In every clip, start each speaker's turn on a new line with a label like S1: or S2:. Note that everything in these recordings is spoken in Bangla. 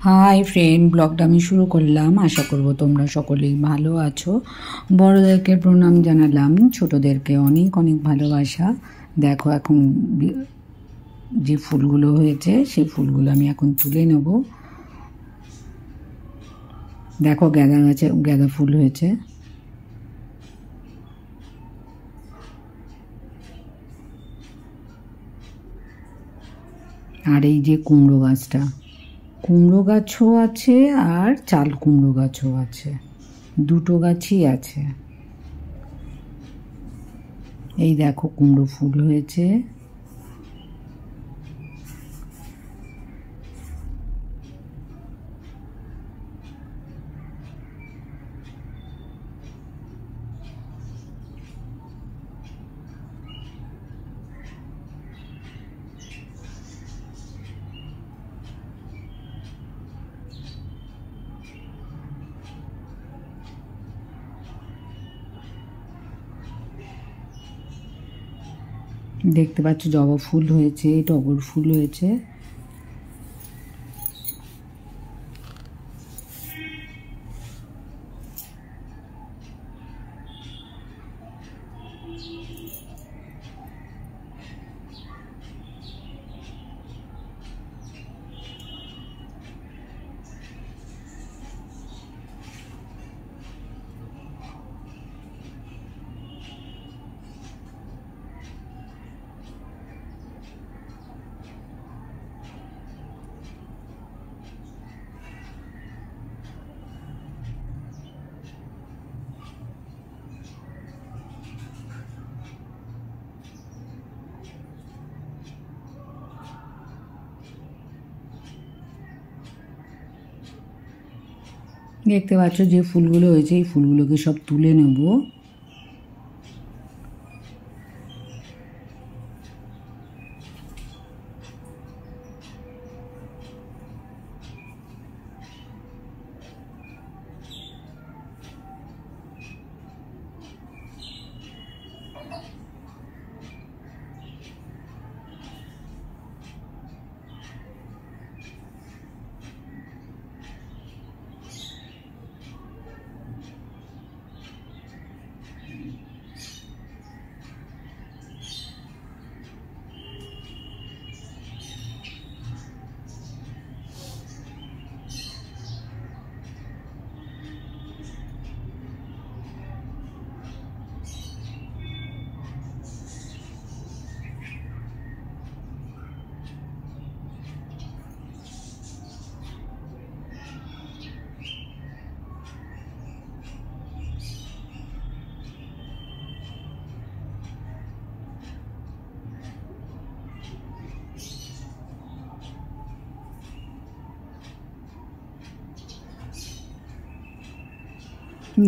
S1: হাই ফ্রেন্ড, ব্লগটা আমি শুরু করলাম। আশা করব তোমরা সকলেই ভালো আছো। বড়দেরকে প্রণাম জানালাম, ছোটদেরকে অনেক অনেক ভালোবাসা। দেখো এখন যে ফুলগুলো হয়েছে সেই ফুলগুলো আমি এখন তুলে নেব। দেখো গাঁদা গাছে গাঁদা ফুল হয়েছে। আর এই যে কুমড়ো গাছটা, কুমড়ো গাছও আছে আর চাল কুমড়ো গাছও আছে, দুটো গাছই আছে। এই দেখো কুমড়ো ফুল হয়েছে। দেখতে পাচ্ছ জবা ফুল হয়েছে, টগর ফুল হয়েছে। দেখতে পাচ্ছ যে ফুলগুলো হয়েছে, এই ফুলগুলোকে সব তুলে নেব।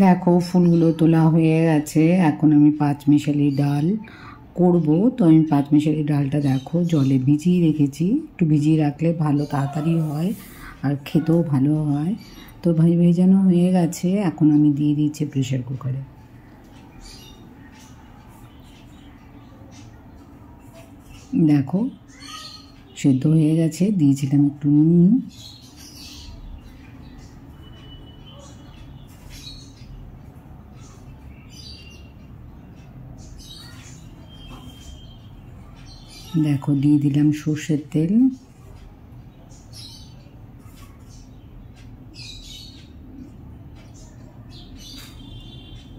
S1: দেখো ফুলগুলো তোলা হয়ে গেছে। এখন আমি পাঁচমিশালি ডাল করব। তো আমি পাঁচমিশালি ডালটা দেখো জলে ভিজিয়ে রেখেছি। একটু ভিজিয়ে রাখলে ভালো তাড়াতাড়ি হয় আর খেতেও ভালো হয়। তো ভেজানো হয়ে গেছে, এখন আমি দিয়ে দিচ্ছি প্রেশার কুকারে। দেখো সেদ্ধ হয়ে গেছে, দিয়েছিলাম একটু নুন। দেখো দিয়ে দিলাম সর্ষের তেল।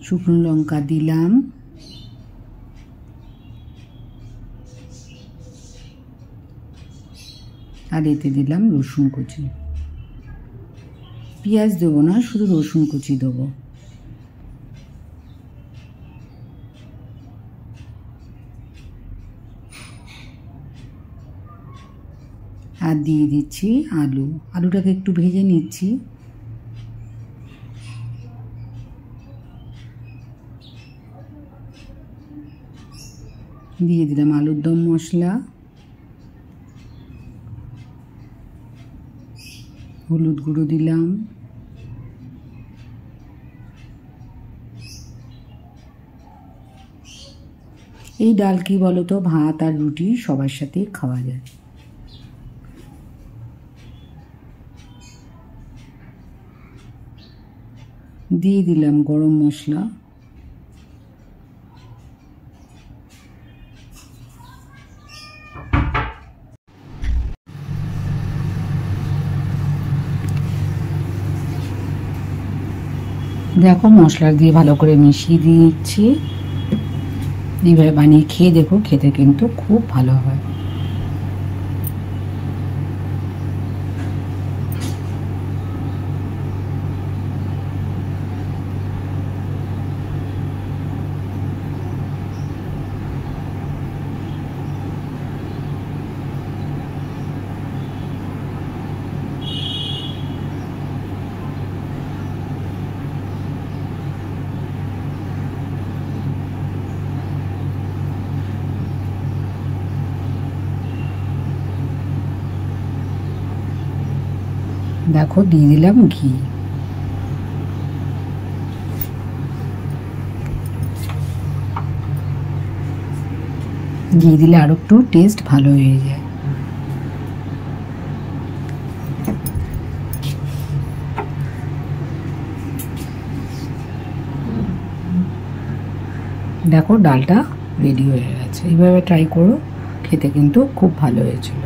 S1: শুকনো লঙ্কা দিলাম। আর এতে দিলাম রসুন কুচি। পেঁয়াজ দেবো না, শুধু রসুন কুচি দেবো। আর দিয়ে দিচ্ছি আলু। আলুটাকে একটু ভেজে নিচ্ছি। দিয়ে দিলাম আলুর দম মশলা, হলুদ গুঁড়ো দিলাম, এই ডাল কি বলো তো, ভাত আর রুটি সবার সাথে খাওয়া যায়। দিয়ে দিলাম গরম মশলা, দেখো মশলা দিয়ে ভালো করে মিশিয়ে দিচ্ছি। এইভাবে বানিয়ে খেয়ে দেখো, খেতে কিন্তু খুব ভালো হয়। দেখো দিয়ে দিলাম ঘি, ঘি দিলে আরো একটু টেস্ট ভালো হয়ে যায়। দেখো ডালটা রেডি হয়ে গেছে। এইভাবে ট্রাই করো, খেতে কিন্তু খুব ভালো হয়েছিল।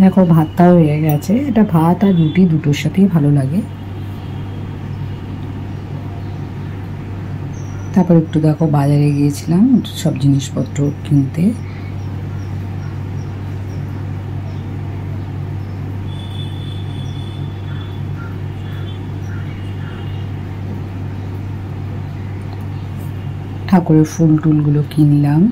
S1: দেখো ভাতটাও হয়ে গেছে। এটা ভাত আর রুটি দুটোর সাথেই ভালো লাগে। তারপর একটু দেখো বাজারে গিয়েছিলাম সব জিনিসপত্র কিনতে। ঠাকুরের ফুল টুলগুলো কিনলাম।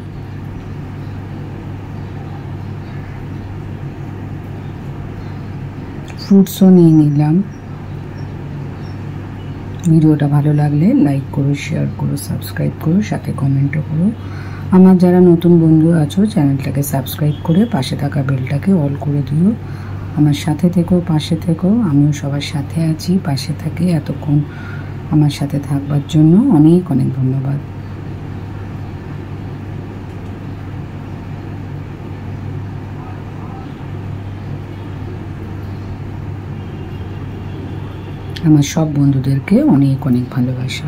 S1: ফ্রুটসও নিয়ে নিলাম। ভিডিওটা ভালো লাগলে লাইক করো, শেয়ার করো, সাবস্ক্রাইব করো, সাথে কমেন্টও করো। আমার যারা নতুন বন্ধু আছো চ্যানেলটাকে সাবস্ক্রাইব করে পাশে থাকা বেলটাকে অল করে দিও। আমার সাথে থেকো, পাশে থেকো। আমিও সবার সাথে আছি, পাশে থাকি। এতক্ষণ আমার সাথে থাকবার জন্য অনেক অনেক ধন্যবাদ। আমার সব বন্ধুদেরকে অনেক অনেক ভালোবাসা।